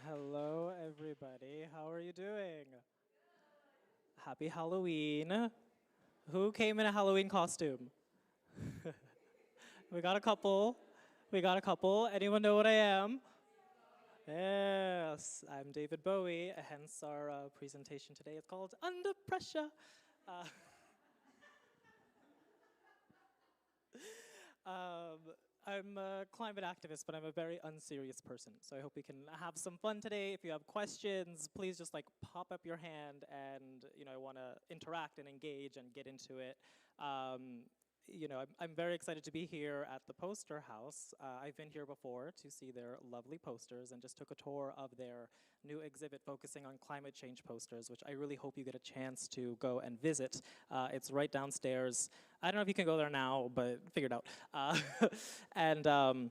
Hello, everybody. How are you doing? Happy Halloween. Who came in a Halloween costume? We got a couple. We got a couple. Anyone know what I am? Yes, I'm David Bowie, hence our presentation today is called Under Pressure. Uh, um, I'm a climate activist, but I'm a very unserious person. So I hope we can have some fun today. If you have questions, please just like pop up your hand and, I want to interact and engage and get into it. I'm very excited to be here at the Poster House. I've been here before to see their lovely posters and just took a tour of their new exhibit focusing on climate change posters, which I really hope you get a chance to go and visit. It's right downstairs. I don't know if you can go there now, but figure it out. And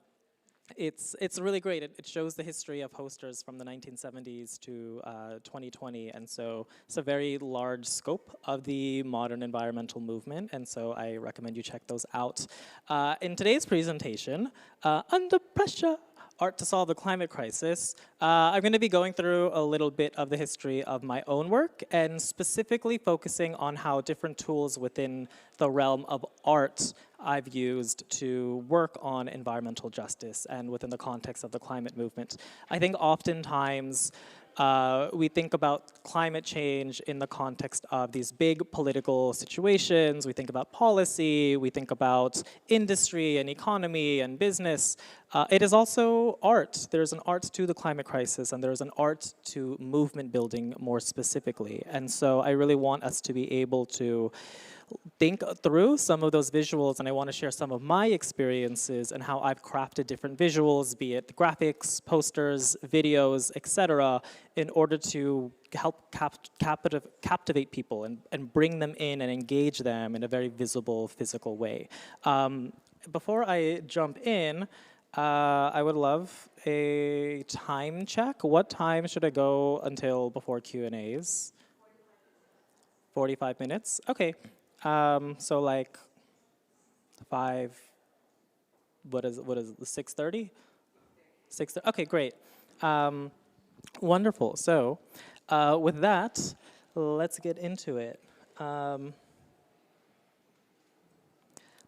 it's really great. It shows the history of posters from the 1970s to 2020, and so it's a very large scope of the modern environmental movement, and so I recommend you check those out. In today's presentation, Under Pressure, Art to Solve the Climate Crisis, I'm going to be going through a little bit of the history of my own work and specifically focusing on how different tools within the realm of art I've used to work on environmental justice and within the context of the climate movement. I think oftentimes we think about climate change in the context of these big political situations. We think about policy, we think about industry and economy and business. It is also art. There's an art to the climate crisis, and there's an art to movement building more specifically. And so I really want us to be able to think through some of those visuals, and I want to share some of my experiences and how I've crafted different visuals, be it graphics, posters, videos, etc., in order to help captivate people and bring them in and engage them in a very visible, physical way. Before I jump in, I would love a time check. What time should I go until before Q&As? 45 minutes? Okay. So like 6:30? 6:30, okay, great. Wonderful, so with that, let's get into it.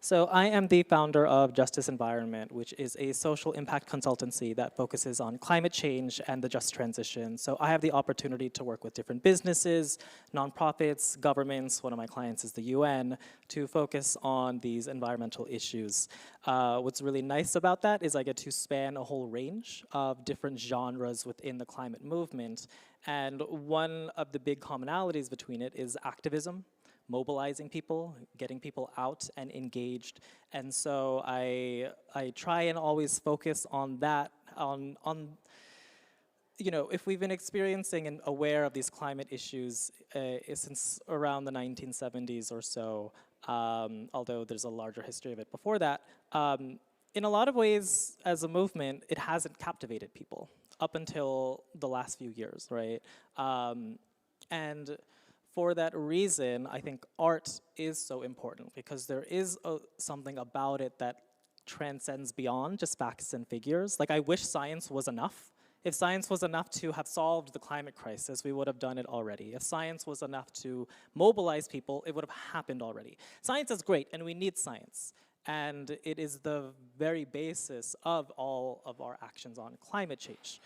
So I am the founder of Justice Environment, which is a social impact consultancy that focuses on climate change and the just transition. So I have the opportunity to work with different businesses, nonprofits, governments. One of my clients is the UN, to focus on these environmental issues. What's really nice about that is I get to span a whole range of different genres within the climate movement. And one of the big commonalities between it is activism, mobilizing people, getting people out and engaged. And so I try and always focus on that, if we've been experiencing and aware of these climate issues since around the 1970s or so, although there's a larger history of it before that, in a lot of ways, as a movement, it hasn't captivated people up until the last few years, right? And for that reason, I think art is so important because there is something about it that transcends beyond just facts and figures. Like, I wish science was enough. If science was enough to have solved the climate crisis, we would have done it already. If science was enough to mobilize people, it would have happened already. Science is great, and we need science. And it is the very basis of all of our actions on climate change.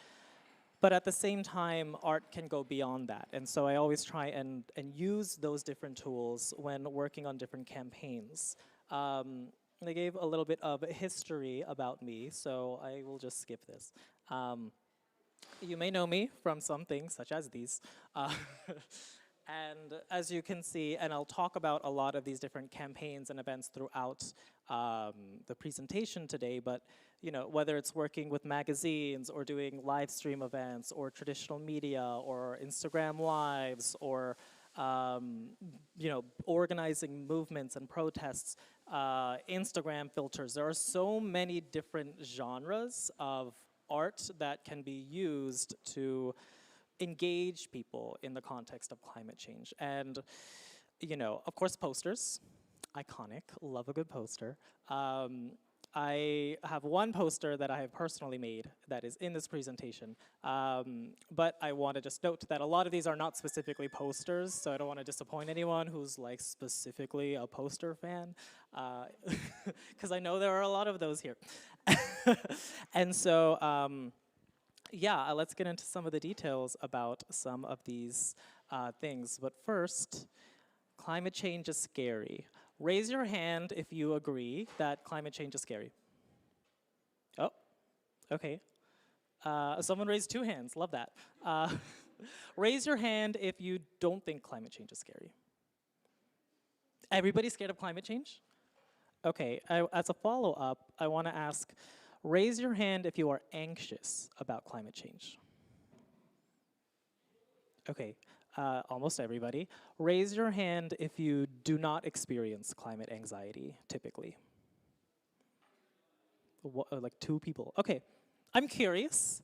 But at the same time, art can go beyond that. And so I always try and use those different tools when working on different campaigns. They gave a little bit of history about me, so I will just skip this. You may know me from some things, such as these. And as you can see, and I'll talk about a lot of these different campaigns and events throughout the presentation today, but whether it's working with magazines or doing live stream events or traditional media or Instagram lives or organizing movements and protests, Instagram filters, there are so many different genres of art that can be used to engage people in the context of climate change. And, of course, posters, iconic, love a good poster. I have one poster that I have personally made that is in this presentation, but I want to just note that a lot of these are not specifically posters, so I don't want to disappoint anyone who's like specifically a poster fan, because I know there are a lot of those here. And so, yeah, let's get into some of the details about some of these things. But first, climate change is scary. Raise your hand if you agree that climate change is scary. Oh, okay. Someone raised 2 hands, love that. Raise your hand if you don't think climate change is scary. Everybody's scared of climate change? Okay, as a follow-up, I want to ask, raise your hand if you are anxious about climate change. Okay, almost everybody. Raise your hand if you do not experience climate anxiety, typically. Like 2 people. Okay, I'm curious.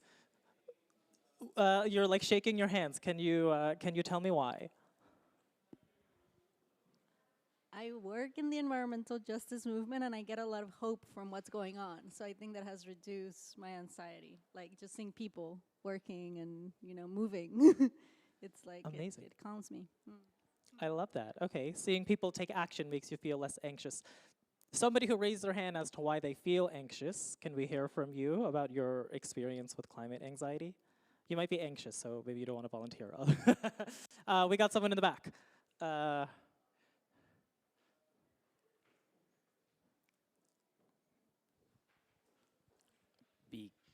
You're like shaking your hands. Can you tell me why? I work in the environmental justice movement and I get a lot of hope from what's going on. So I think that has reduced my anxiety. Like just seeing people working and, you know, moving. It's like, amazing. It calms me. I love that. Okay, seeing people take action makes you feel less anxious. Somebody who raised their hand as to why they feel anxious, can we hear from you about your experience with climate anxiety? You might be anxious, so maybe you don't want to volunteer. We got someone in the back.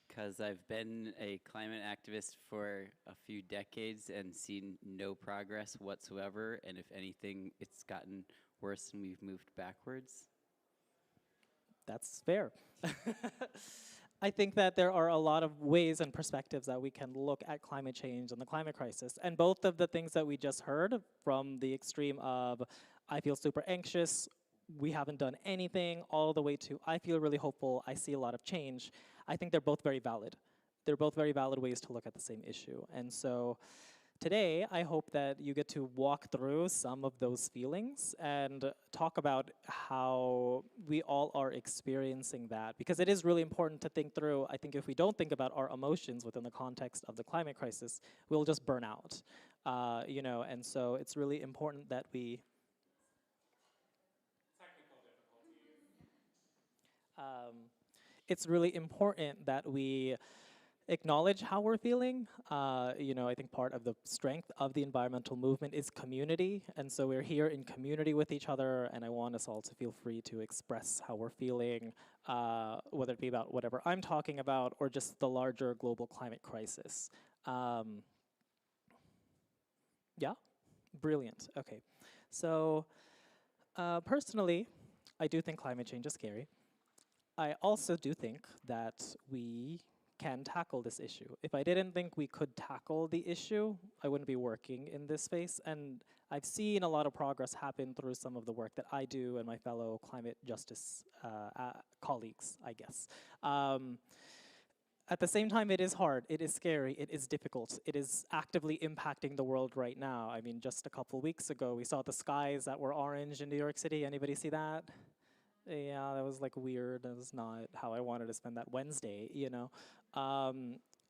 Because I've been a climate activist for a few decades and seen no progress whatsoever, and if anything, it's gotten worse and we've moved backwards. That's fair. I think that there are a lot of ways and perspectives that we can look at climate change and the climate crisis. And both of the things that we just heard, from the extreme of I feel super anxious, we haven't done anything, all the way to I feel really hopeful, I see a lot of change, I think they're both very valid. They're both very valid ways to look at the same issue. And so today, I hope that you get to walk through some of those feelings and talk about how we all are experiencing that, because it is really important to think through. I think if we don't think about our emotions within the context of the climate crisis, we'll just burn out, you know, and so it's really important that we it's really important that we acknowledge how we're feeling. You know, I think part of the strength of the environmental movement is community, and so we're here in community with each other, and I want us all to feel free to express how we're feeling, whether it be about whatever I'm talking about or just the larger global climate crisis. Yeah? Brilliant. Okay. So, personally, I do think climate change is scary. I also do think that we can tackle this issue. If I didn't think we could tackle the issue, I wouldn't be working in this space. And I've seen a lot of progress happen through some of the work that I do and my fellow climate justice colleagues, I guess. At the same time, it is hard, it is scary, it is difficult, it is actively impacting the world right now. I mean, just a couple weeks ago, we saw the skies that were orange in New York City. Anybody see that? Yeah, that was like weird. That was not how I wanted to spend that Wednesday, you know.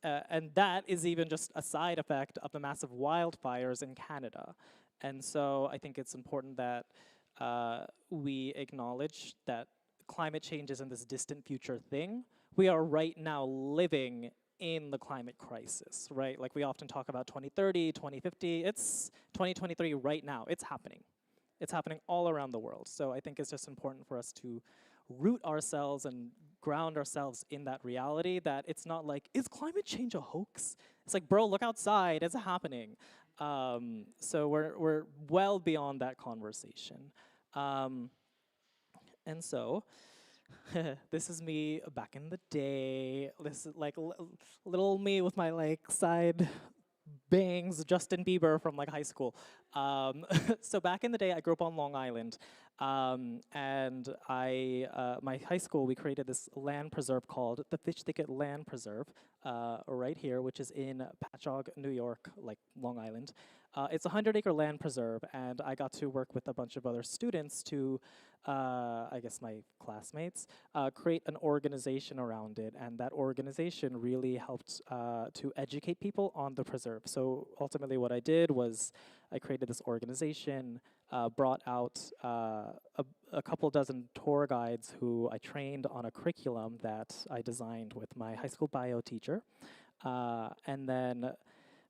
And that is even just a side effect of the massive wildfires in Canada. And so I think it's important that we acknowledge that climate change isn't this distant future thing. We are right now living in the climate crisis, right? Like we often talk about 2030, 2050. It's 2023 right now. It's happening. It's happening all around the world. So I think it's just important for us to root ourselves and ground ourselves in that reality that it's not like, is climate change a hoax? It's like, bro, look outside, it's happening. So we're well beyond that conversation. And so, this is me back in the day. This is like little me with my like side bangs, Justin Bieber from like high school. So back in the day, I grew up on Long Island, and my high school, we created this land preserve called the Fish Thicket Land Preserve, right here, which is in Patchogue, New York, like Long Island. It's a 100-acre land preserve, and I got to work with a bunch of other students to, I guess my classmates, create an organization around it, and that organization really helped to educate people on the preserve. So ultimately what I did was I created this organization, brought out a couple dozen tour guides who I trained on a curriculum that I designed with my high school bio teacher. And then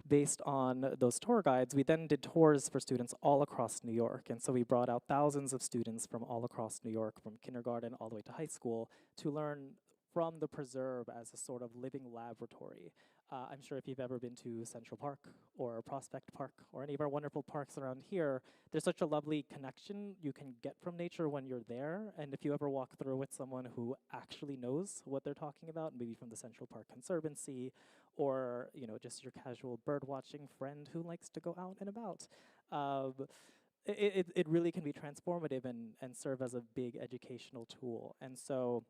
based on those tour guides, we then did tours for students all across New York. And so we brought out thousands of students from all across New York, from kindergarten all the way to high school, to learn from the preserve as a sort of living laboratory. I'm sure if you've ever been to Central Park or Prospect Park or any of our wonderful parks around here, there's such a lovely connection you can get from nature when you're there. And if you ever walk through with someone who actually knows what they're talking about, maybe from the Central Park Conservancy, or just your casual bird watching friend who likes to go out and about, it really can be transformative and serve as a big educational tool. And so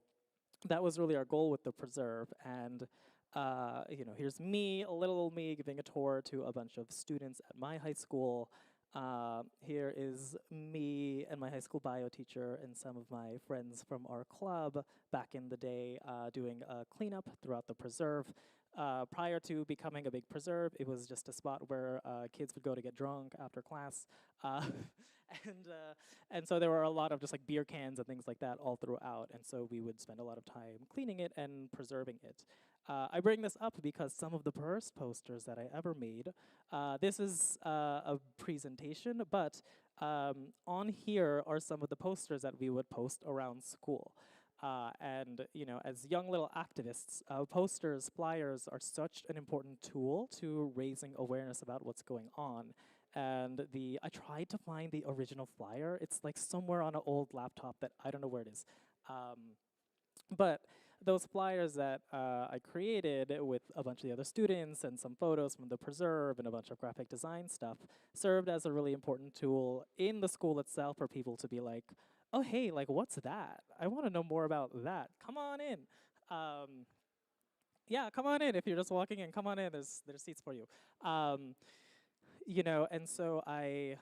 that was really our goal with the preserve. And here's me, a little old me, giving a tour to a bunch of students at my high school. Here is me and my high school bio teacher and some of my friends from our club back in the day doing a cleanup throughout the preserve. Prior to becoming a big preserve, it was just a spot where kids would go to get drunk after class. And so there were a lot of just like beer cans and things like that all throughout. And so we would spend a lot of time cleaning it and preserving it. I bring this up because some of the first posters that I ever made, this is a presentation, but on here are some of the posters that we would post around school. And as young little activists, posters, flyers are such an important tool to raising awareness about what's going on. And I tried to find the original flyer. It's like somewhere on an old laptop that I don't know where it is. But those flyers that I created with a bunch of the other students and some photos from the preserve and a bunch of graphic design stuff served as a really important tool in the school itself for people to be like, oh, hey, like, what's that? I want to know more about that. Come on in. Yeah, come on in. If you're just walking in, come on in. There's seats for you. And so I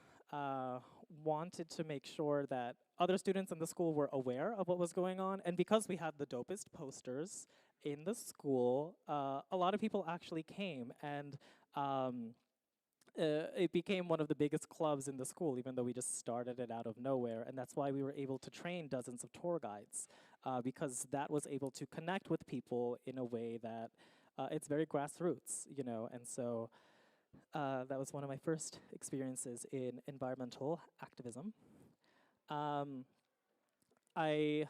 wanted to make sure that other students in the school were aware of what was going on. And because we had the dopest posters in the school, a lot of people actually came. And it became one of the biggest clubs in the school, even though we just started it out of nowhere. And that's why we were able to train dozens of tour guides, because that was able to connect with people in a way that it's very grassroots, And so that was one of my first experiences in environmental activism. I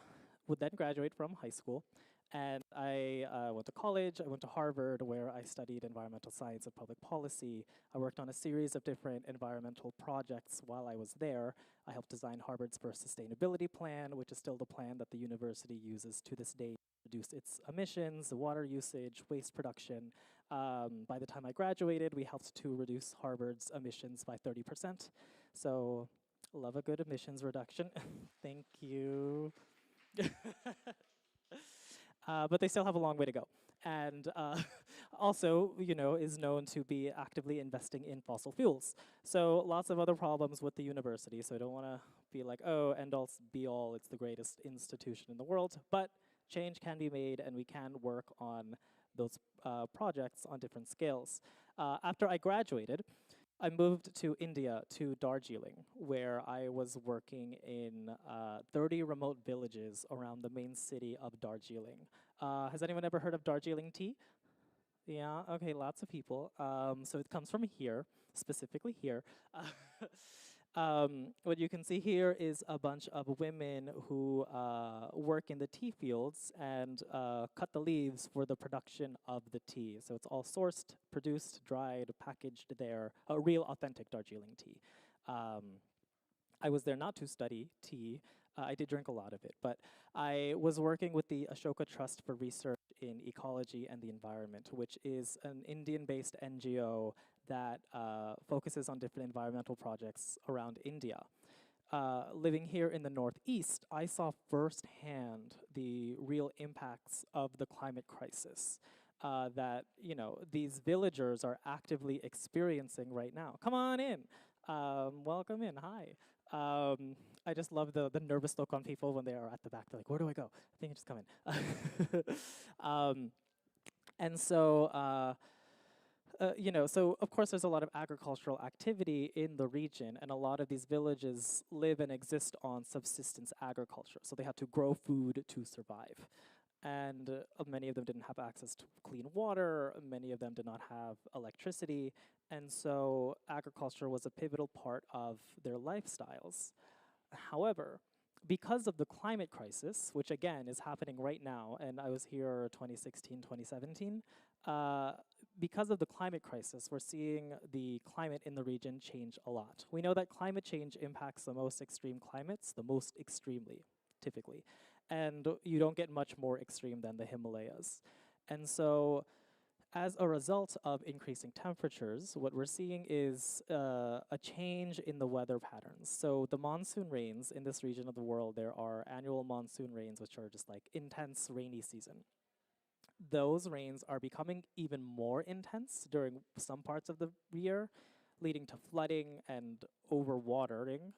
would then graduate from high school, and I went to college. I went to Harvard, where I studied environmental science and public policy. I worked on a series of different environmental projects while I was there. I helped design Harvard's first sustainability plan, which is still the plan that the university uses to this day to reduce its emissions, water usage, waste production. By the time I graduated, we helped to reduce Harvard's emissions by 30%. So, love a good emissions reduction. Thank you. But they still have a long way to go. And also, is known to be actively investing in fossil fuels. So lots of other problems with the university. So I don't want to be like, oh, end all be all, it's the greatest institution in the world. But change can be made, and we can work on those projects on different scales. After I graduated, I moved to India, to Darjeeling, where I was working in 30 remote villages around the main city of Darjeeling. Has anyone ever heard of Darjeeling tea? Yeah, okay, lots of people. So it comes from here, specifically here. What you can see here is a bunch of women who work in the tea fields and cut the leaves for the production of the tea. So it's all sourced, produced, dried, packaged there, a real authentic Darjeeling tea. I was there not to study tea. I did drink a lot of it, but I was working with the Ashoka Trust for Research in Ecology and the Environment, which is an Indian-based NGO that focuses on different environmental projects around India. Living here in the Northeast, I saw firsthand the real impacts of the climate crisis. that, you know, these villagers are actively experiencing right now. Come on in. Welcome in. Hi. I just love the nervous look on people when they are at the back. They're like, where do I go? I think I just come in. And so, you know, so of course there's a lot of agricultural activity in the region, and a lot of these villages live and exist on subsistence agriculture. So they had to grow food to survive. And many of them didn't have access to clean water, many of them did not have electricity, and so agriculture was a pivotal part of their lifestyles. However, because of the climate crisis, which again is happening right now, and I was here 2016, 2017, because of the climate crisis, we're seeing the climate in the region change a lot. We know that climate change impacts the most extreme climates the most extremely, typically. And you don't get much more extreme than the Himalayas. And so as a result of increasing temperatures, what we're seeing is a change in the weather patterns. So the monsoon rains in this region of the world, there are annual monsoon rains, which are just like intense rainy season. Those rains are becoming even more intense during some parts of the year, leading to flooding and overwatering.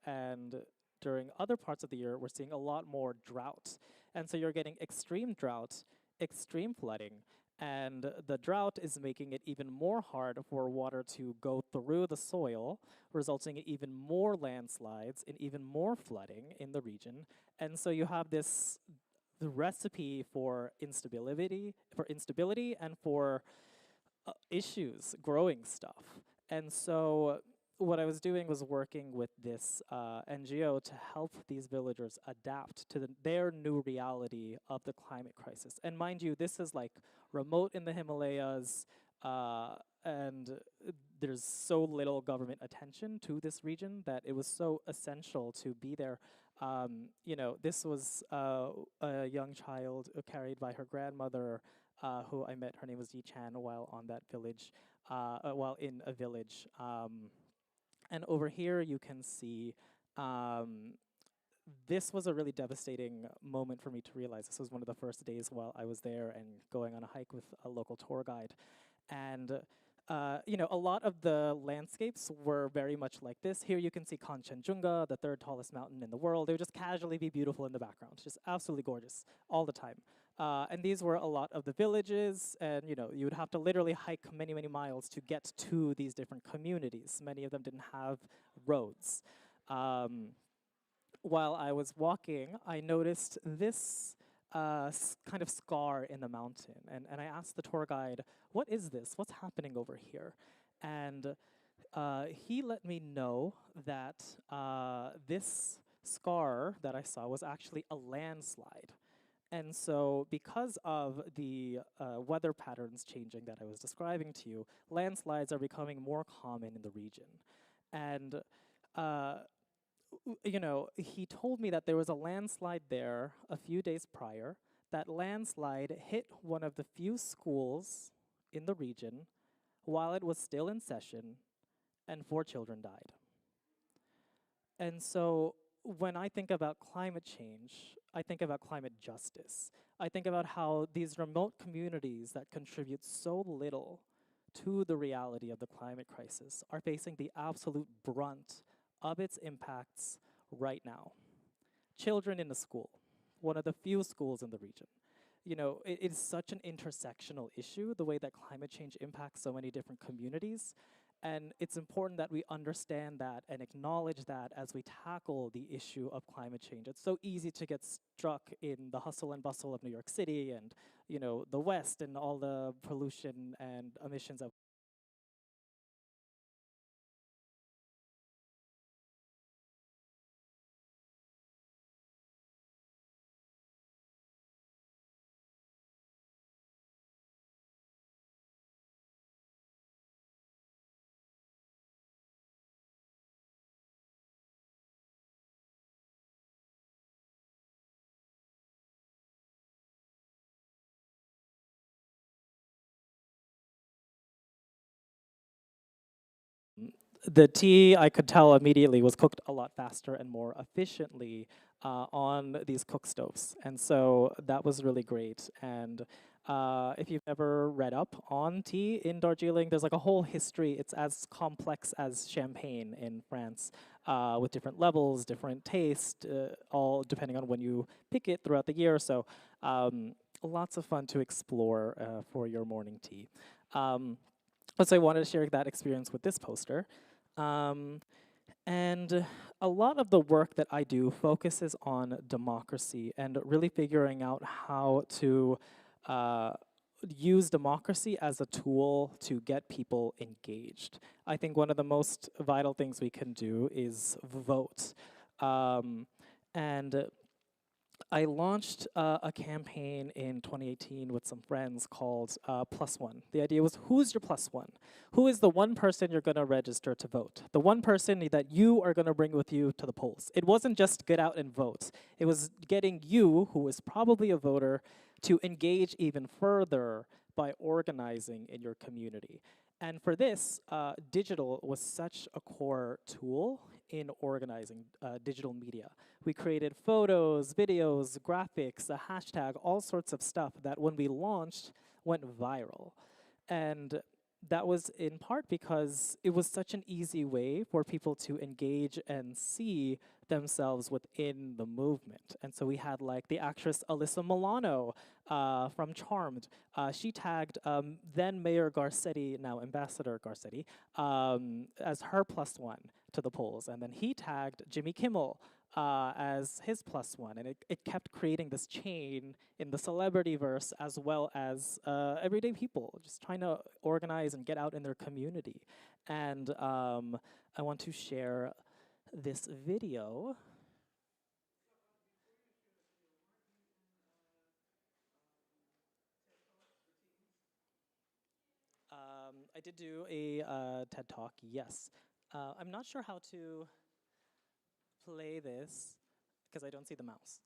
And during other parts of the year, we're seeing a lot more drought. And so you're getting extreme drought, extreme flooding, and the drought is making it even more hard for water to go through the soil, resulting in even more landslides and even more flooding in the region. And so you have this the recipe for instability and for issues, growing stuff. And so what I was doing was working with this NGO to help these villagers adapt to their new reality of the climate crisis. And mind you, this is like remote in the Himalayas, and there's so little government attention to this region that it was so essential to be there. You know, this was a young child carried by her grandmother, who I met. Her name was Yi Chan while on that village, while in a village. And over here you can see, this was a really devastating moment for me to realize. This was one of the first days while I was there and going on a hike with a local tour guide. And you know, a lot of the landscapes were very much like this. Here you can see Kanchenjunga, the third tallest mountain in the world. They would just casually be beautiful in the background, just absolutely gorgeous all the time. And these were a lot of the villages, and you know, you would have to literally hike many, many miles to get to these different communities. Many of them didn't have roads. While I was walking, I noticed this kind of scar in the mountain, and I asked the tour guide, what is this? What's happening over here? And he let me know that this scar that I saw was actually a landslide. And so because of the weather patterns changing that I was describing to you, landslides are becoming more common in the region. And you know, he told me that there was a landslide there a few days prior. That landslide hit one of the few schools in the region while it was still in session, and 4 children died. And so when I think about climate change, I think about climate justice. I think about how these remote communities that contribute so little to the reality of the climate crisis are facing the absolute brunt of its impacts right now. Children in a school, one of the few schools in the region. You know, it is such an intersectional issue, the way that climate change impacts so many different communities. And it's important that we understand that and acknowledge that as we tackle the issue of climate change. It's so easy to get stuck in the hustle and bustle of New York City and, you know, the West and all the pollution and emissions of the tea, I could tell immediately, was cooked a lot faster and more efficiently on these cook stoves. And so that was really great. And If you've ever read up on tea in Darjeeling, there's like a whole history. It's as complex as champagne in France, with different levels, different taste, all depending on when you pick it throughout the year. So lots of fun to explore for your morning tea. So I wanted to share that experience with this poster. And a lot of the work that I do focuses on democracy and really figuring out how to use democracy as a tool to get people engaged. I think one of the most vital things we can do is vote. And I launched a campaign in 2018 with some friends called Plus One. The idea was, who's your plus one? Who is the one person you're going to register to vote? The one person that you are going to bring with you to the polls. It wasn't just get out and vote. It was getting you, who is probably a voter, to engage even further by organizing in your community. And for this, digital was such a core tool in organizing digital media. We created photos, videos, graphics, a hashtag, all sorts of stuff that when we launched went viral. And that was in part because it was such an easy way for people to engage and see themselves within the movement. And so we had like the actress Alyssa Milano from Charmed. She tagged then Mayor Garcetti, now Ambassador Garcetti, as her plus one to the polls. And then he tagged Jimmy Kimmel as his plus one. And it kept creating this chain in the celebrity verse as well as everyday people just trying to organize and get out in their community. And I want to share this video. I did do a TED Talk, yes. I'm not sure how to play this because I don't see the mouse.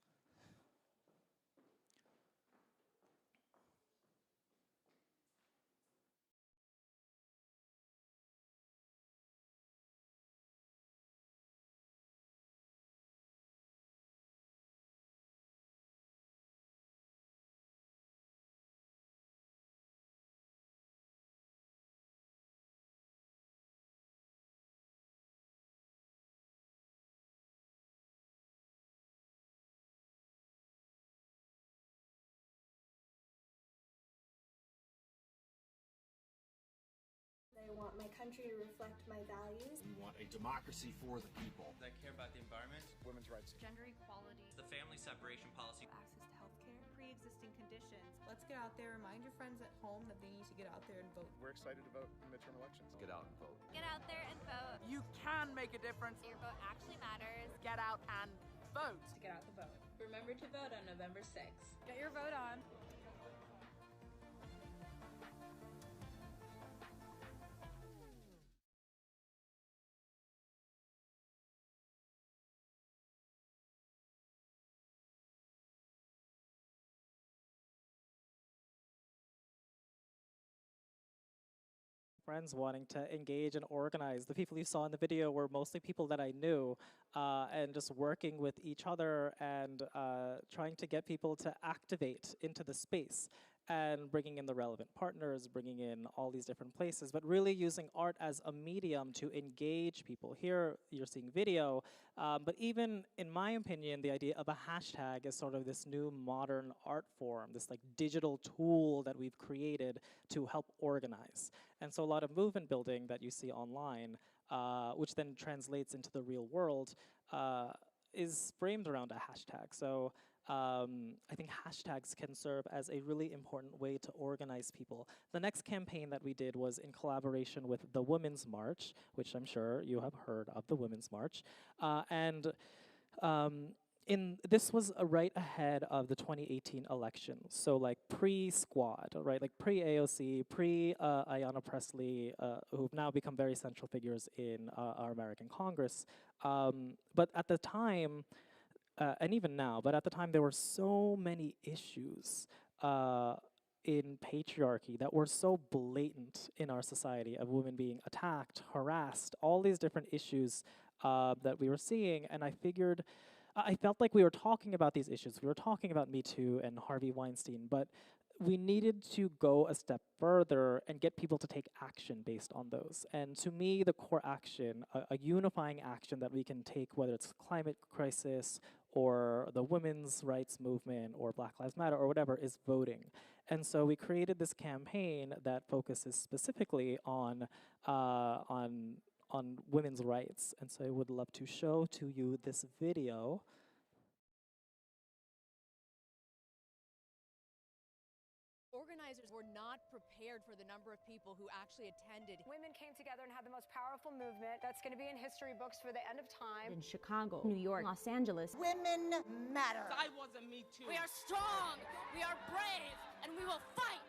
I want my country to reflect my values. We want a democracy for the people. That care about the environment, Women's rights. Gender equality, the family separation policy, access to healthcare, pre-existing conditions. Let's get out there, remind your friends at home that they need to get out there and vote. We're excited to vote in midterm elections. Get out and vote. Get out there and vote. You can make a difference. Your vote actually matters. Get out and vote. To get out the vote. Remember to vote on November 6th. Get your vote on. Friends wanting to engage and organize. The people you saw in the video were mostly people that I knew, and just working with each other and trying to get people to activate into the space and bringing in the relevant partners, bringing in all these different places, but really using art as a medium to engage people. Here you're seeing video, but even in my opinion, the idea of a hashtag is sort of this new modern art form, this like digital tool that we've created to help organize. And so a lot of movement building that you see online, which then translates into the real world, is framed around a hashtag. So I think hashtags can serve as a really important way to organize people. The next campaign that we did was in collaboration with the Women's March, which I'm sure you have heard of, the Women's March. This was right ahead of the 2018 election, so like pre-Squad, right? Like pre-AOC, pre-Ayanna Pressley, who've now become very central figures in our American Congress. But at the time, and even now, but at the time there were so many issues in patriarchy that were so blatant in our society, of women being attacked, harassed, all these different issues that we were seeing, and I felt like we were talking about these issues. We were talking about Me Too and Harvey Weinstein, but we needed to go a step further and get people to take action based on those. And to me, the core action, a unifying action that we can take, whether it's climate crisis or the women's rights movement or Black Lives Matter or whatever, is voting. And so we created this campaign that focuses specifically on women's rights. And so I would love to show to you this video. Organizers were not prepared for the number of people who actually attended. Women came together and had the most powerful movement that's going to be in history books for the end of time. In Chicago, New York, Los Angeles. Women matter. I was a Me Too. We are strong, we are brave, and we will fight.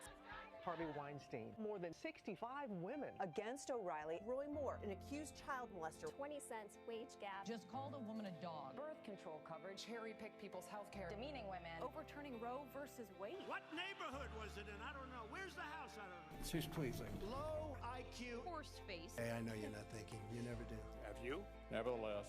Harvey Weinstein, more than 65 women. Against O'Reilly, Roy Moore, an accused child molester. 20 cents wage gap. Just called a woman a dog. Birth control coverage. Cherry-pick people's health care. Demeaning women. Overturning Roe versus Wade. What neighborhood was it in? I don't know. Where's the house? I don't know. She's pleasing. Low IQ. Horse face. Hey, I know you're not thinking. You never do. Have you? Nevertheless,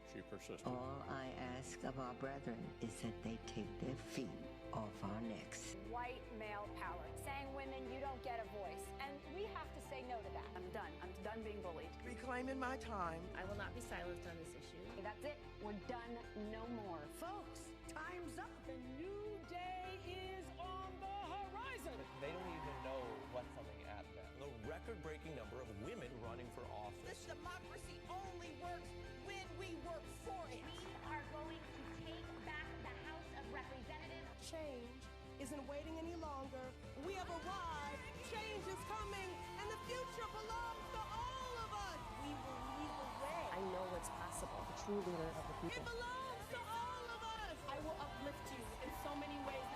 she persisted. All I ask of our brethren is that they take their feet off our necks. White male power. Saying women, you don't get a voice. And we have to say no to that. I'm done. I'm done being bullied. Reclaiming my time. I will not be silenced on this issue. That's it. We're done. No more. Folks, time's up. The new day is on the horizon. They don't even know what's coming at them. The record-breaking number of women running for office. This democracy only works when we work for it. We are going to take back the House of Representatives. Change isn't waiting any longer. We have arrived. Change is coming, and the future belongs to all of us. We will lead the way. I know what's possible. A true leader of the people. It belongs to all of us. I will uplift you in so many ways.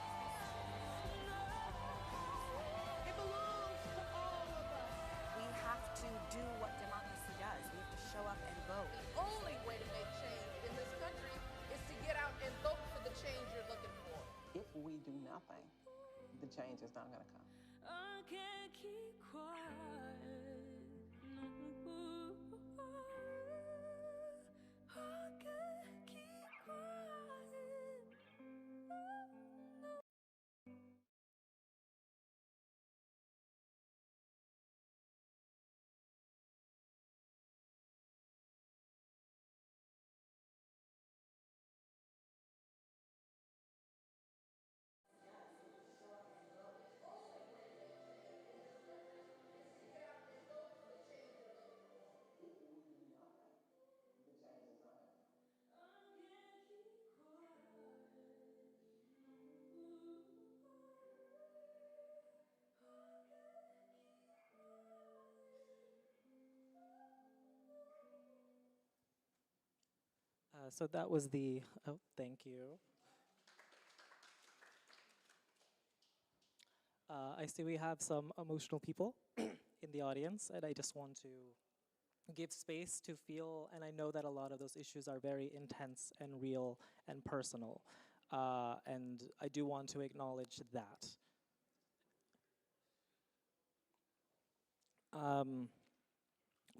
It belongs to all of us. We have to do what democracy does. We have to show up and vote. The only way to make change in this country is to get out and vote for the change you're looking for. If we do nothing, the change is not going to come. I can't keep quiet. I can't keep quiet. So that was the, oh, thank you. I see we have some emotional people in the audience, and I just want to give space to feel, and I know that a lot of those issues are very intense and real and personal, and I do want to acknowledge that.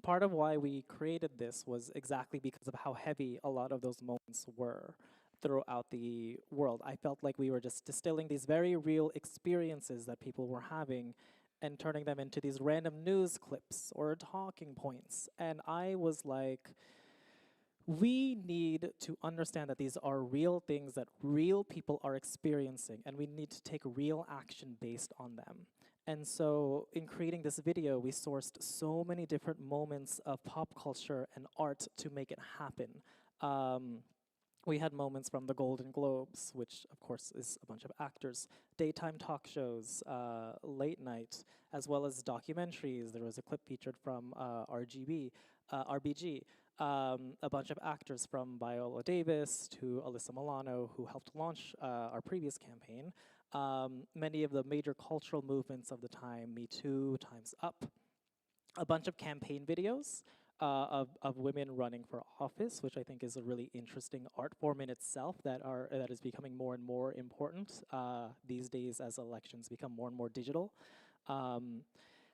Part of why we created this was exactly because of how heavy a lot of those moments were throughout the world. I felt like we were just distilling these very real experiences that people were having and turning them into these random news clips or talking points. And I was like, we need to understand that these are real things that real people are experiencing, and we need to take real action based on them. And so in creating this video, we sourced so many different moments of pop culture and art to make it happen. We had moments from the Golden Globes, which of course is a bunch of actors, daytime talk shows, late night, as well as documentaries. There was a clip featured from RBG, a bunch of actors from Viola Davis to Alyssa Milano, who helped launch our previous campaign. Many of the major cultural movements of the time, Me Too, Time's Up, a bunch of campaign videos of women running for office, which I think is a really interesting art form in itself that is becoming more and more important these days as elections become more and more digital. And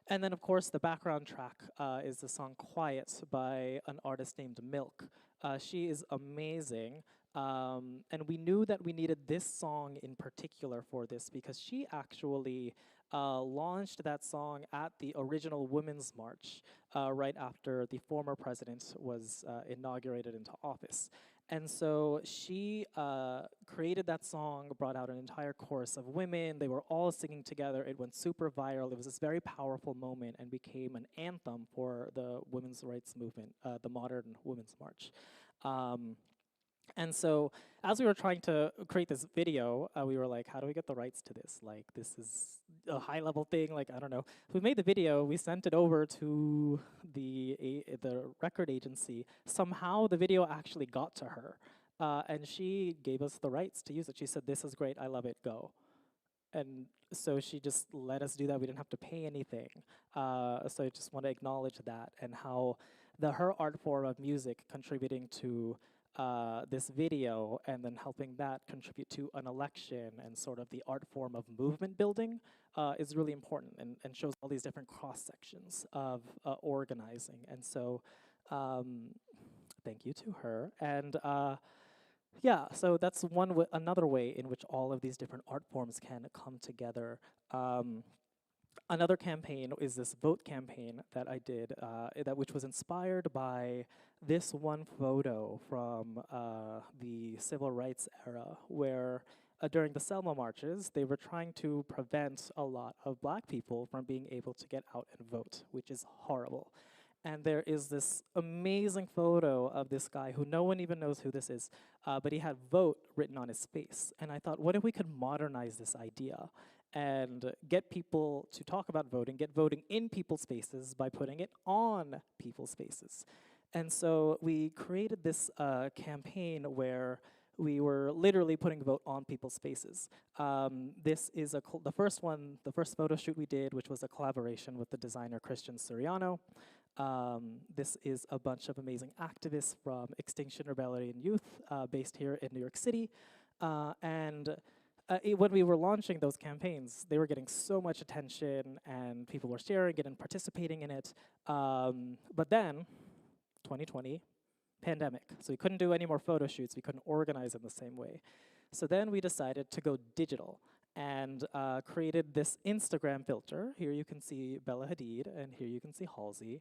then, of course, the background track is the song Quiet by an artist named Milk. She is amazing. And we knew that we needed this song in particular for this because she actually launched that song at the original Women's March right after the former president was inaugurated into office. And so she created that song, brought out an entire chorus of women. They were all singing together. It went super viral. It was this very powerful moment and became an anthem for the women's rights movement, the modern Women's March. And so as we were trying to create this video, we were like, how do we get the rights to this? Like, this is a high-level thing, like, I don't know. We made the video, we sent it over to the record agency. Somehow the video actually got to her, and she gave us the rights to use it. She said, this is great, I love it, go. And so she just let us do that. We didn't have to pay anything. So I just want to acknowledge that and how her art form of music contributing to this video and then helping that contribute to an election and sort of the art form of movement building is really important and shows all these different cross sections of organizing. And so thank you to her. And yeah, so that's another way in which all of these different art forms can come together. Another campaign is this vote campaign that I did, which was inspired by this one photo from the civil rights era, where during the Selma marches, they were trying to prevent a lot of black people from being able to get out and vote, which is horrible. And there is this amazing photo of this guy who no one even knows who this is, but he had vote written on his face. And I thought, what if we could modernize this idea and get people to talk about voting, get voting in people's faces by putting it on people's faces. And so we created this campaign where we were literally putting vote on people's faces. This is the first photo shoot we did, which was a collaboration with the designer Christian Siriano. This is a bunch of amazing activists from Extinction Rebellion Youth based here in New York City. When we were launching those campaigns, they were getting so much attention and people were sharing it and participating in it. But then, 2020, pandemic. So we couldn't do any more photo shoots. We couldn't organize in the same way. So then we decided to go digital and created this Instagram filter. Here you can see Bella Hadid, and here you can see Halsey,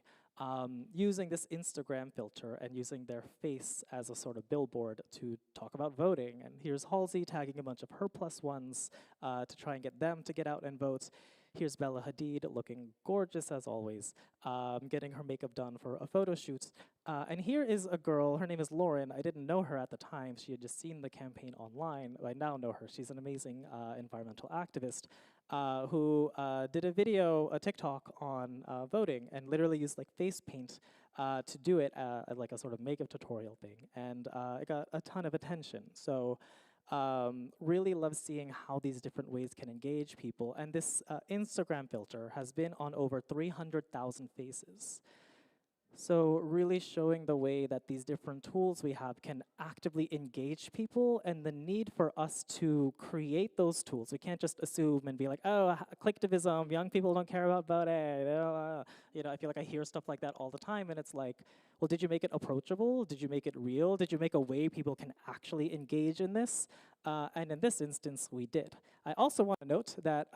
using this Instagram filter and using their face as a sort of billboard to talk about voting. And here's Halsey tagging a bunch of her +1s to try and get them to get out and vote. Here's Bella Hadid looking gorgeous as always, getting her makeup done for a photo shoot. And here is a girl, her name is Lauren. I didn't know her at the time. She had just seen the campaign online. I now know her. She's an amazing environmental activist who did a TikTok on voting and literally used like face paint to do it like a sort of makeup tutorial thing. And it got a ton of attention. So really love seeing how these different ways can engage people. And this Instagram filter has been on over 300,000 faces. So really showing the way that these different tools we have can actively engage people and the need for us to create those tools. We can't just assume and be like, oh, clicktivism, young people don't care about voting. You know, I feel like I hear stuff like that all the time, and it's like, well, did you make it approachable? Did you make it real? Did you make a way people can actually engage in this? And in this instance, we did. I also want to note that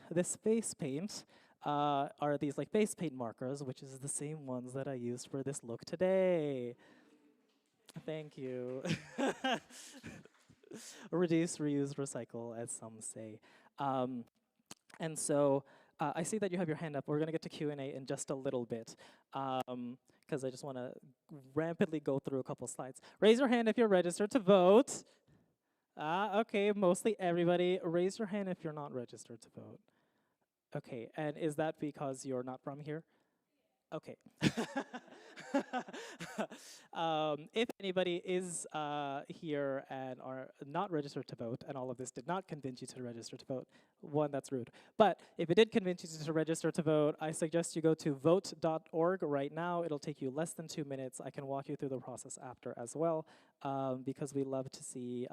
this face paint are these like face paint markers, which is the same ones that I used for this look today. Thank you. Reduce, reuse, recycle, as some say. And so I see that you have your hand up. We're going to get to Q&A in just a little bit because I just want to rapidly go through a couple slides. Raise your hand if you're registered to vote. Okay, mostly everybody. Raise your hand if you're not registered to vote. Okay, and is that because you're not from here? Okay. If anybody is here and are not registered to vote, and all of this did not convince you to register to vote, one, that's rude. But if it did convince you to register to vote, I suggest you go to vote.org right now. It'll take you less than 2 minutes. I can walk you through the process after as well, because we love to see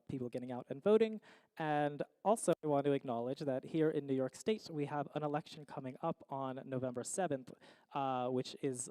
people getting out and voting. And also, I want to acknowledge that here in New York State, we have an election coming up on November 7th, which is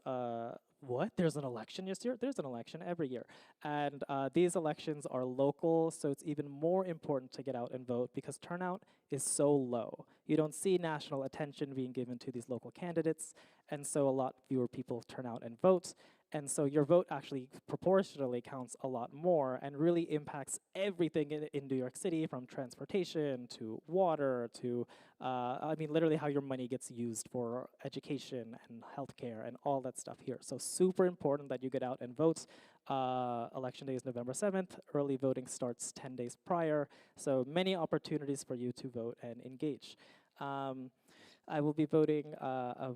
what? There's an election this year? There's an election every year. And these elections are local, so it's even more important to get out and vote because turnout is so low. You don't see national attention being given to these local candidates, and so a lot fewer people turn out and vote. And so your vote actually proportionally counts a lot more and really impacts everything in New York City, from transportation to water to, I mean, literally how your money gets used for education and healthcare and all that stuff here. So super important that you get out and vote. Election day is November 7th. Early voting starts 10 days prior. So many opportunities for you to vote and engage. I will be voting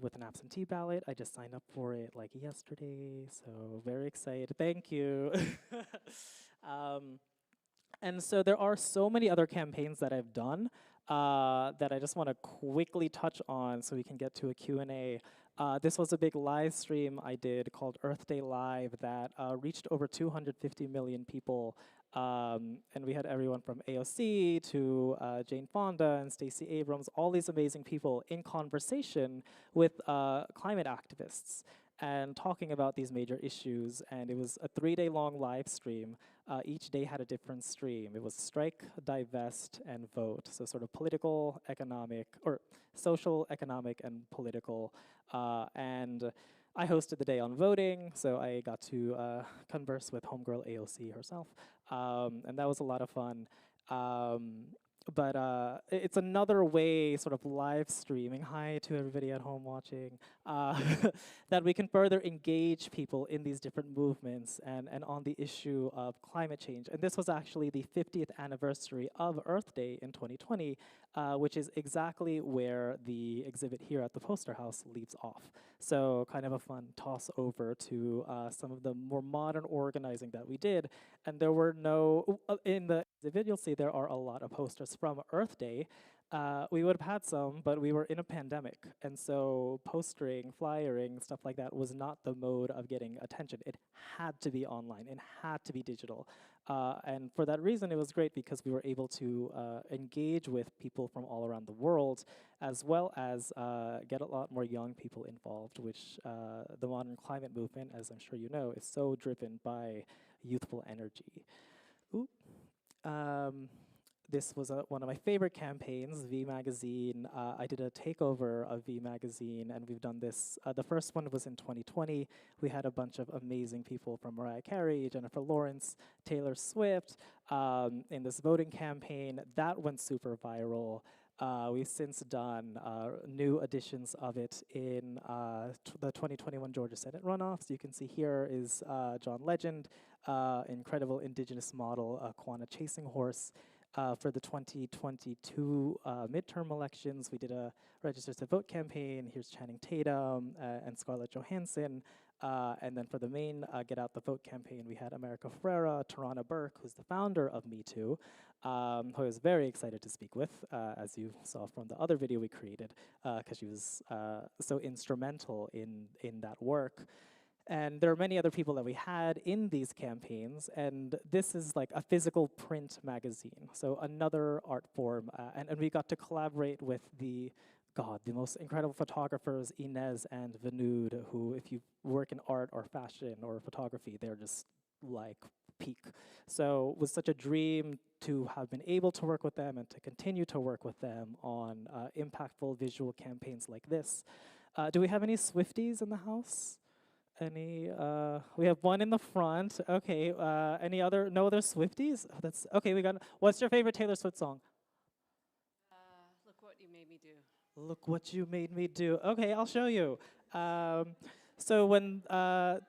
with an absentee ballot. I just signed up for it like yesterday, so very excited. Thank you. And so there are so many other campaigns that I've done that I just want to quickly touch on so we can get to a Q&A. This was a big live stream I did called Earth Day Live that reached over 250 million people. And we had everyone from AOC to Jane Fonda and Stacey Abrams, all these amazing people in conversation with climate activists and talking about these major issues. And it was a 3-day-long live stream. Each day had a different stream. It was strike, divest, and vote. So sort of political, economic, or social, economic, and political. And I hosted the day on voting, so I got to converse with homegirl AOC herself, and that was a lot of fun. But it's another way, sort of live streaming, hi to everybody at home watching, that we can further engage people in these different movements and on the issue of climate change. And this was actually the 50th anniversary of Earth Day in 2020, which is exactly where the exhibit here at the Poster House leaves off. So kind of a fun toss over to some of the more modern organizing that we did. And there were no, in the exhibit you'll see there are a lot of posters from Earth Day. We would have had some, but we were in a pandemic. And so postering, flyering, stuff like that was not the mode of getting attention. It had to be online, it had to be digital. And for that reason, it was great because we were able to engage with people from all around the world, as well as get a lot more young people involved, which the modern climate movement, as I'm sure you know, is so driven by youthful energy. Ooh. This was one of my favorite campaigns, V Magazine. I did a takeover of V Magazine, and we've done this. The first one was in 2020. We had a bunch of amazing people from Mariah Carey, Jennifer Lawrence, Taylor Swift in this voting campaign. That went super viral. We've since done new editions of it in the 2021 Georgia Senate runoff. So you can see here is John Legend, incredible indigenous model, Quanah Chasing Horse. For the 2022 midterm elections, we did a Register to Vote campaign. Here's Channing Tatum and Scarlett Johansson. And then for the main Get Out the Vote campaign, we had America Ferrera, Tarana Burke, who's the founder of Me Too, who I was very excited to speak with, as you saw from the other video we created, because she was so instrumental in that work. And there are many other people that we had in these campaigns, and this is like a physical print magazine, so another art form, and we got to collaborate with the most incredible photographers, Inez and Vanud, who, if you work in art or fashion or photography, they're just like peak. So it was such a dream to have been able to work with them and to continue to work with them on impactful visual campaigns like this. Do we have any Swifties in the house? Any, we have one in the front. Okay, any other, no other Swifties? Oh, that's, okay, we got, what's your favorite Taylor Swift song? Look What You Made Me Do. Look What You Made Me Do. Okay, I'll show you. So when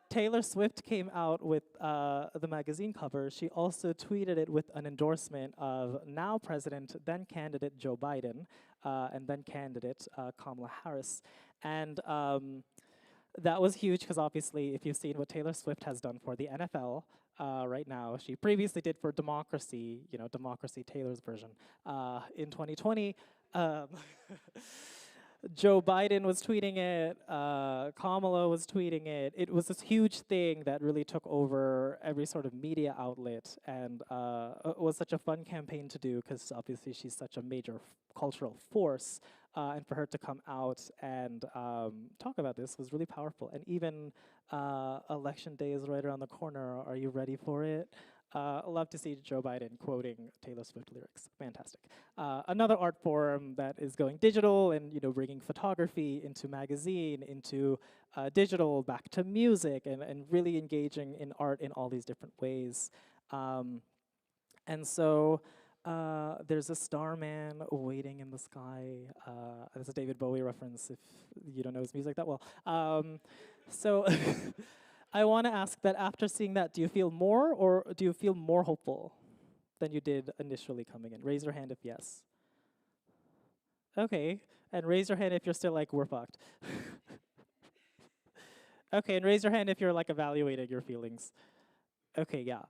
Taylor Swift came out with the magazine cover, she also tweeted it with an endorsement of now President, then candidate Joe Biden, and then candidate Kamala Harris. And that was huge because obviously, if you've seen what Taylor Swift has done for the NFL right now, she previously did for Democracy, you know, Democracy, Taylor's version. In 2020, Joe Biden was tweeting it, Kamala was tweeting it. It was this huge thing that really took over every sort of media outlet, and it was such a fun campaign to do because obviously she's such a major cultural force. and for her to come out and talk about this was really powerful. And even election day is right around the corner. Are you ready for it? I love to see Joe Biden quoting Taylor Swift lyrics. Fantastic. Another art form that is going digital and bringing photography into magazine, into digital, back to music, and really engaging in art in all these different ways. And so there's a starman waiting in the sky. That's a David Bowie reference if you don't know his music that well. So I want to ask that after seeing that, do you feel more or do you feel more hopeful than you did initially coming in? Raise your hand if yes. Okay, and raise your hand if you're still like, we're fucked. Okay, and raise your hand if you're like evaluating your feelings. Okay, yeah.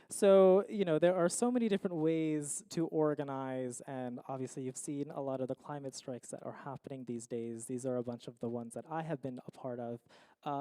So, there are so many different ways to organize, and obviously you've seen a lot of the climate strikes that are happening these days. These are a bunch of the ones that I have been a part of,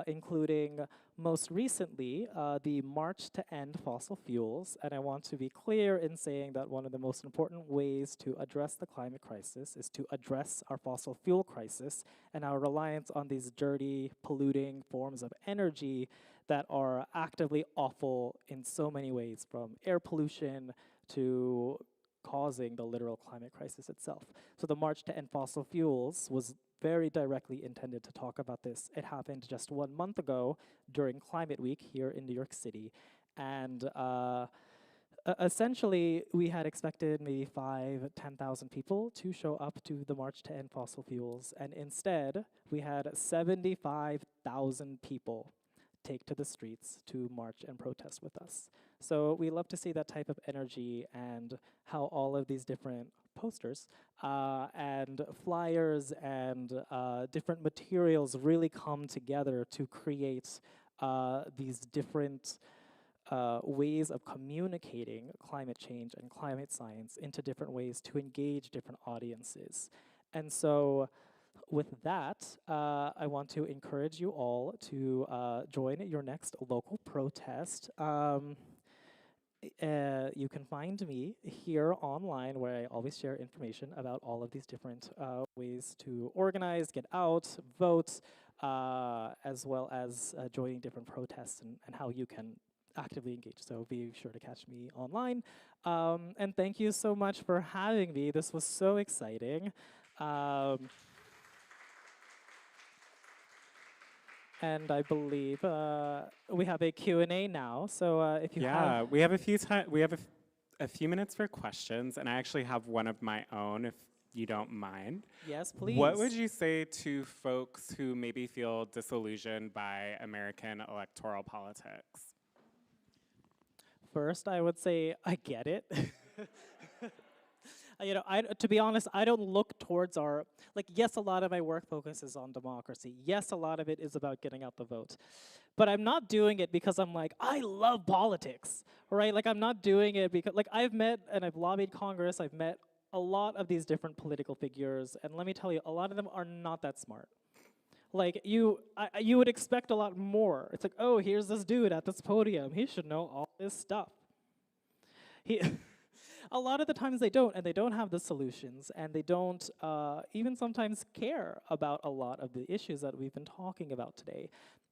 including most recently the March to End Fossil Fuels. And I want to be clear in saying that one of the most important ways to address the climate crisis is to address our fossil fuel crisis and our reliance on these dirty, polluting forms of energy that are actively awful in so many ways, from air pollution to causing the literal climate crisis itself. So the March to End Fossil Fuels was very directly intended to talk about this. It happened just 1 month ago during Climate Week here in New York City. And essentially, we had expected maybe 10,000 people to show up to the March to End Fossil Fuels. And instead, we had 75,000 people take to the streets to march and protest with us. So we love to see that type of energy and how all of these different posters and flyers and different materials really come together to create these different ways of communicating climate change and climate science into different ways to engage different audiences. And so with that, I want to encourage you all to join your next local protest. You can find me here online where I always share information about all of these different ways to organize, get out, vote, as well as joining different protests and how you can actively engage. So be sure to catch me online. And thank you so much for having me. This was so exciting. And I believe we have a Q&A now. So if you have, we have a few minutes for questions, and I actually have one of my own, if you don't mind. Yes, please. What would you say to folks who maybe feel disillusioned by American electoral politics? First, I would say I get it. To be honest, I don't look towards yes, a lot of my work focuses on democracy. Yes, a lot of it is about getting out the vote. But I'm not doing it because I'm like, I love politics, right? Like, I'm not doing it because, I've met and I've lobbied Congress, I've met a lot of these different political figures, and let me tell you, a lot of them are not that smart. Like, you would expect a lot more. It's like, oh, here's this dude at this podium. He should know all this stuff. A lot of the times they don't, and they don't have the solutions, and they don't even sometimes care about a lot of the issues that we've been talking about today.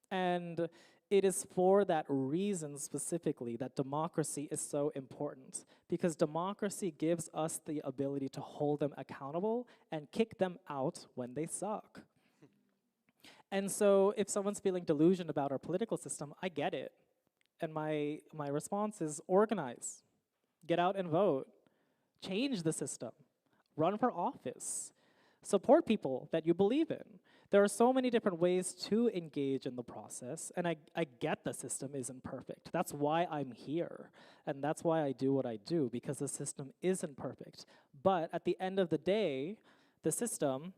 And it is for that reason specifically that democracy is so important, because democracy gives us the ability to hold them accountable and kick them out when they suck. And so if someone's feeling delusioned about our political system, I get it. And my response is organize. Get out and vote. Change the system. Run for office. Support people that you believe in. There are so many different ways to engage in the process, and I get the system isn't perfect. That's why I'm here, and that's why I do what I do, because the system isn't perfect. But at the end of the day, the system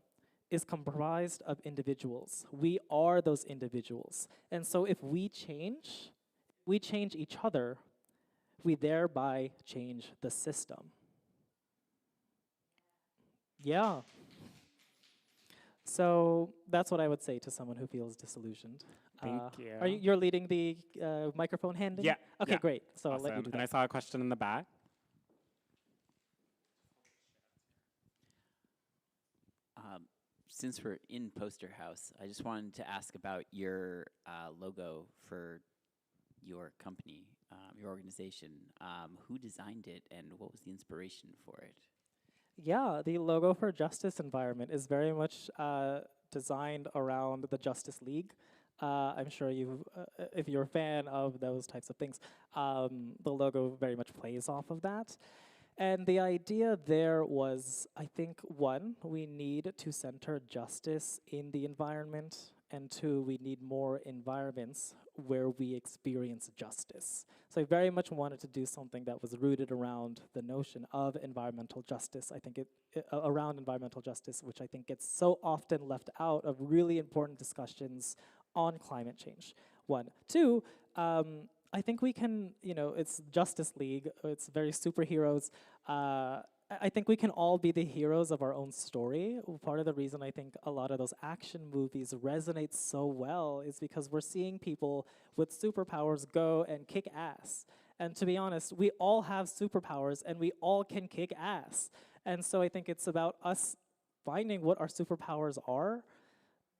is comprised of individuals. We are those individuals. And so if we change each other, we thereby change the system. Yeah. So that's what I would say to someone who feels disillusioned. Thank you. You're leading the microphone handing? Yeah. Okay, yeah. great. So Awesome. I'll let you do that. And I saw a question in the back. since we're in Poster House, I just wanted to ask about your logo for your company, your organization. Who designed it and what was the inspiration for it? Yeah, the logo for Justice Environment is very much designed around the Justice League. I'm sure if you're a fan of those types of things, the logo very much plays off of that. And the idea there was, I think, one, we need to center justice in the environment, and two, we need more environments where we experience justice. So I very much wanted to do something that was rooted around the notion of environmental justice. I think around environmental justice, which I think gets so often left out of really important discussions on climate change. One. Two, I think we can, it's Justice League, it's very superheroes. I think we can all be the heroes of our own story. Part of the reason I think a lot of those action movies resonate so well is because we're seeing people with superpowers go and kick ass. And to be honest, we all have superpowers and we all can kick ass. And so I think it's about us finding what our superpowers are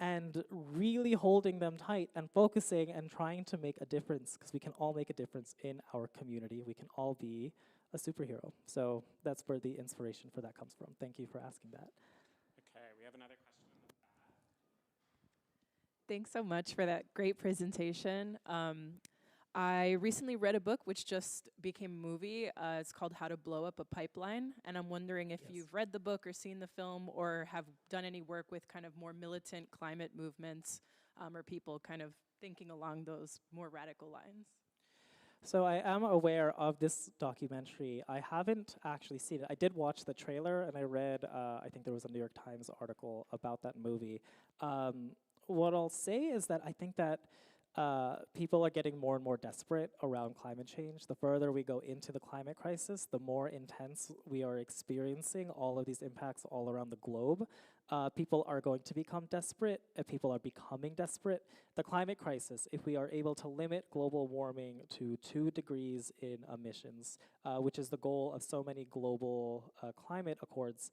and really holding them tight and focusing and trying to make a difference, because we can all make a difference in our community. We can all be a superhero. So that's where the inspiration for that comes from. Thank you for asking that. Okay, we have another question in the back. Thanks so much for that great presentation. I recently read a book which just became a movie. It's called How to Blow Up a Pipeline. And I'm wondering if you've read the book or seen the film or have done any work with kind of more militant climate movements or people kind of thinking along those more radical lines. So I am aware of this documentary. I haven't actually seen it. I did watch the trailer and I read, I think there was a New York Times article about that movie. What I'll say is that I think that people are getting more and more desperate around climate change. The further we go into the climate crisis, the more intense we are experiencing all of these impacts all around the globe. People are going to become desperate, and people are becoming desperate. The climate crisis, if we are able to limit global warming to 2 degrees in emissions, which is the goal of so many global climate accords,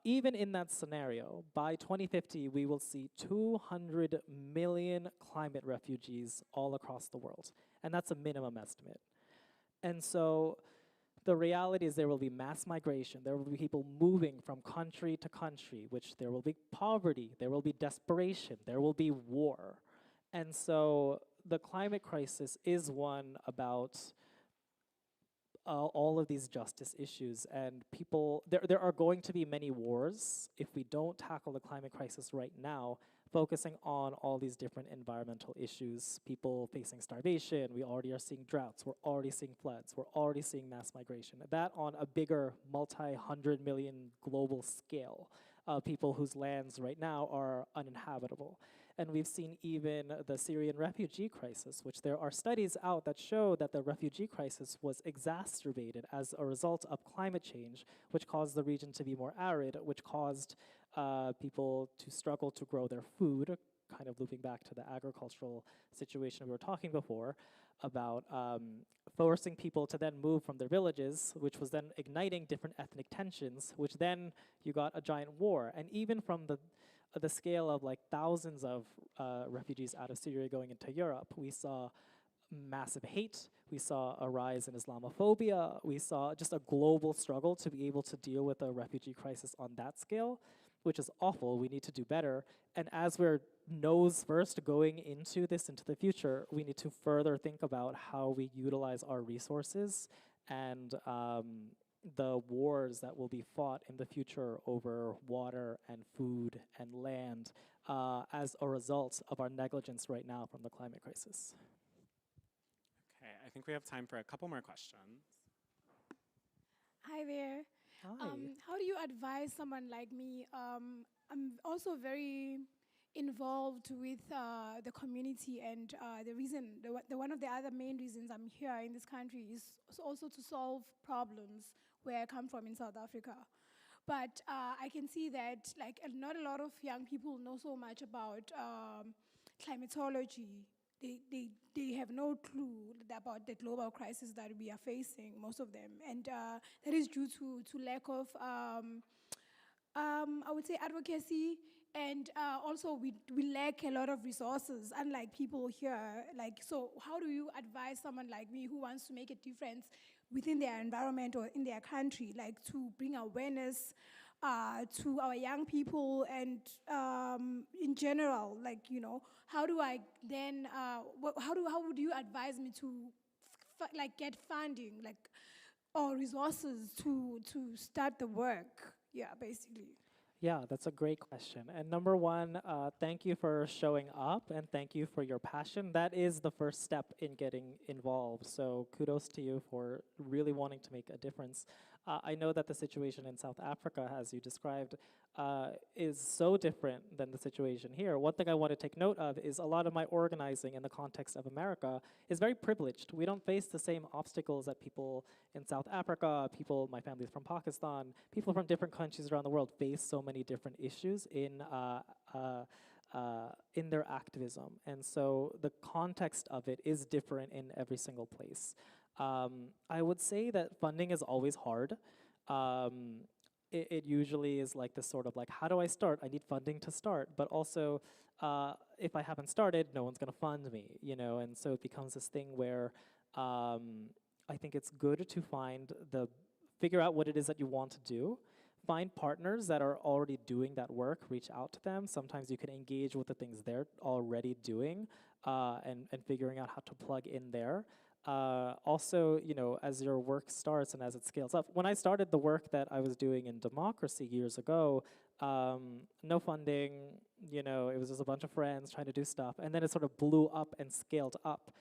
even in that scenario, by 2050, we will see 200 million climate refugees all across the world. And that's a minimum estimate. And so the reality is there will be mass migration. There will be people moving from country to country, which there will be poverty, there will be desperation, there will be war. And so the climate crisis is one about all of these justice issues, and there are going to be many wars if we don't tackle the climate crisis right now, focusing on all these different environmental issues, people facing starvation, we already are seeing droughts, we're already seeing floods, we're already seeing mass migration. That on a bigger multi-100 million global scale, people whose lands right now are uninhabitable. And we've seen even the Syrian refugee crisis, which there are studies out that show that the refugee crisis was exacerbated as a result of climate change, which caused the region to be more arid, which caused people to struggle to grow their food, kind of looping back to the agricultural situation we were talking before, about forcing people to then move from their villages, which was then igniting different ethnic tensions, which then you got a giant war. And even from the scale of like thousands of refugees out of Syria going into Europe, we saw massive hate, we saw a rise in Islamophobia, we saw just a global struggle to be able to deal with a refugee crisis on that scale, which is awful. We need to do better. And as we're nose first going into the future, we need to further think about how we utilize our resources and the wars that will be fought in the future over water and food and land as a result of our negligence right now from the climate crisis. Okay, I think we have time for a couple more questions. Hi there. Hi. How do you advise someone like me? I'm also very involved with the community, and one of the other main reasons I'm here in this country is also to solve problems where I come from in South Africa. But I can see that not a lot of young people know so much about climatology. They have no clue about the global crisis that we are facing, most of them. And that is due to lack of, I would say, advocacy And also, we lack a lot of resources, unlike people here. Like, so how do you advise someone like me who wants to make a difference within their environment or in their country, like to bring awareness to our young people and in general, like, you know, how do I then, how would you advise me to like get funding, like, or resources to start the work? Yeah, basically. Yeah, that's a great question. And number one, thank you for showing up and thank you for your passion. That is the first step in getting involved. So kudos to you for really wanting to make a difference. I know that the situation in South Africa, as you described, is so different than the situation here. One thing I want to take note of is a lot of my organizing in the context of America is very privileged. We don't face the same obstacles that people in South Africa, my family's from Pakistan, people from different countries around the world face so many different issues in their activism. And so the context of it is different in every single place. I would say that funding is always hard. It usually is like this sort of like, how do I start? I need funding to start. But also, if I haven't started, no one's gonna fund me, you know? And so it becomes this thing where I think it's good to figure out what it is that you want to do. Find partners that are already doing that work, reach out to them. Sometimes you can engage with the things they're already doing and figuring out how to plug in there. Also, you know, as your work starts and as it scales up. When I started the work that I was doing in democracy years ago, no funding, you know, it was just a bunch of friends trying to do stuff. And then it sort of blew up and scaled up.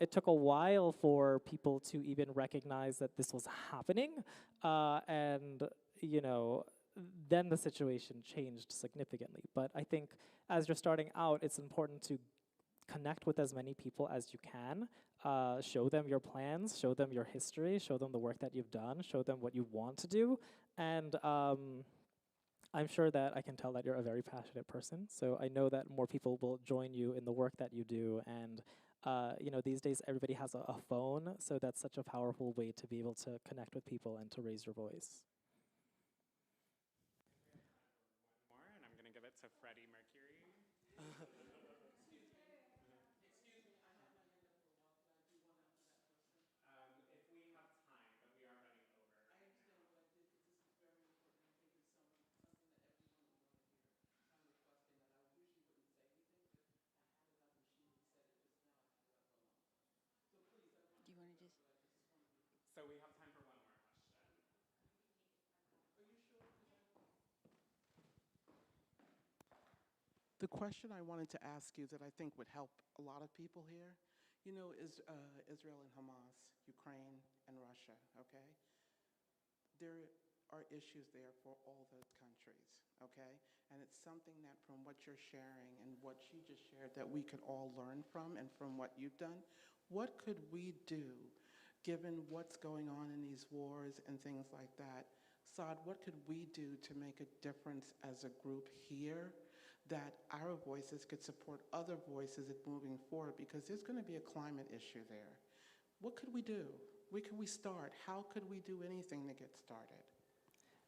It took a while for people to even recognize that this was happening. And, you know, then the situation changed significantly. But I think as you're starting out, it's important to connect with as many people as you can, show them your plans, show them your history, show them the work that you've done, show them what you want to do. And I'm sure that I can tell that you're a very passionate person. So I know that more people will join you in the work that you do. And you know, these days everybody has a phone, so that's such a powerful way to be able to connect with people and to raise your voice. More, and I'm gonna give it to Freddie Mercury. Do you want to just? So we have time for one more question. The question I wanted to ask you that I think would help a lot of people here, you know, is Israel and Hamas, Ukraine and Russia, okay? There are issues there for all those countries, okay? And it's something that from what you're sharing and what she just shared that we could all learn from and from what you've done, what could we do given what's going on in these wars and things like that? Saad, what could we do to make a difference as a group here that our voices could support other voices moving forward? Because there's going to be a climate issue there. What could we do? Where could we start? How could we do anything to get started?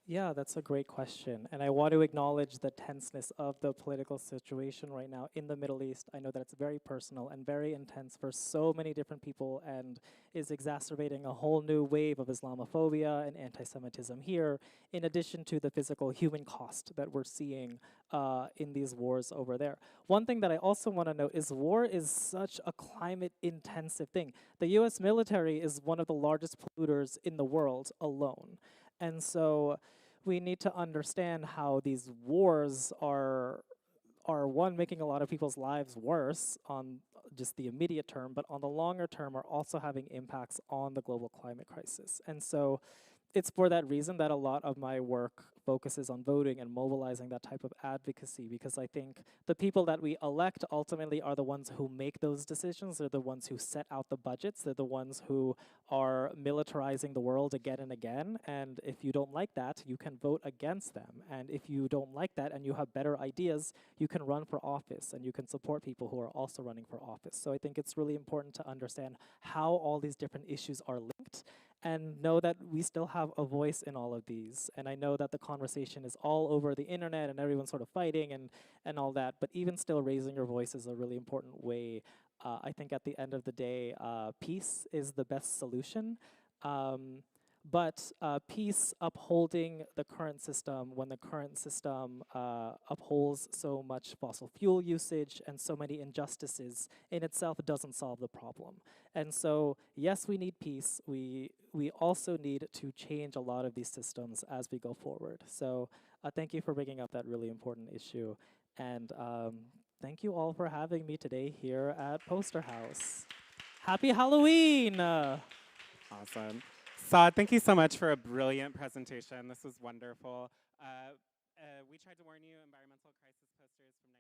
Yeah, that's a great question. And I want to acknowledge the tenseness of the political situation right now in the Middle East. I know that it's very personal and very intense for so many different people and is exacerbating a whole new wave of Islamophobia and anti-Semitism here, in addition to the physical human cost that we're seeing in these wars over there. One thing that I also want to note is war is such a climate-intensive thing. The US military is one of the largest polluters in the world alone. And so we need to understand how these wars are one, making a lot of people's lives worse on just the immediate term, but on the longer term are also having impacts on the global climate crisis. And so it's for that reason that a lot of my work focuses on voting and mobilizing that type of advocacy, because I think the people that we elect ultimately are the ones who make those decisions. They're the ones who set out the budgets. They're the ones who are militarizing the world again and again. And if you don't like that, you can vote against them. And if you don't like that and you have better ideas, you can run for office and you can support people who are also running for office. So I think it's really important to understand how all these different issues are linked and know that we still have a voice in all of these. And I know that the conversation is all over the internet and everyone's sort of fighting and all that, but even still raising your voice is a really important way. I think at the end of the day, peace is the best solution. But peace upholding the current system when the current system upholds so much fossil fuel usage and so many injustices in itself doesn't solve the problem. And so, yes, we need peace. We also need to change a lot of these systems as we go forward. So thank you for bringing up that really important issue. And thank you all for having me today here at Poster House. Happy Halloween! Awesome. Saad, thank you so much for a brilliant presentation. This was wonderful. We tried to warn you, environmental crisis posters from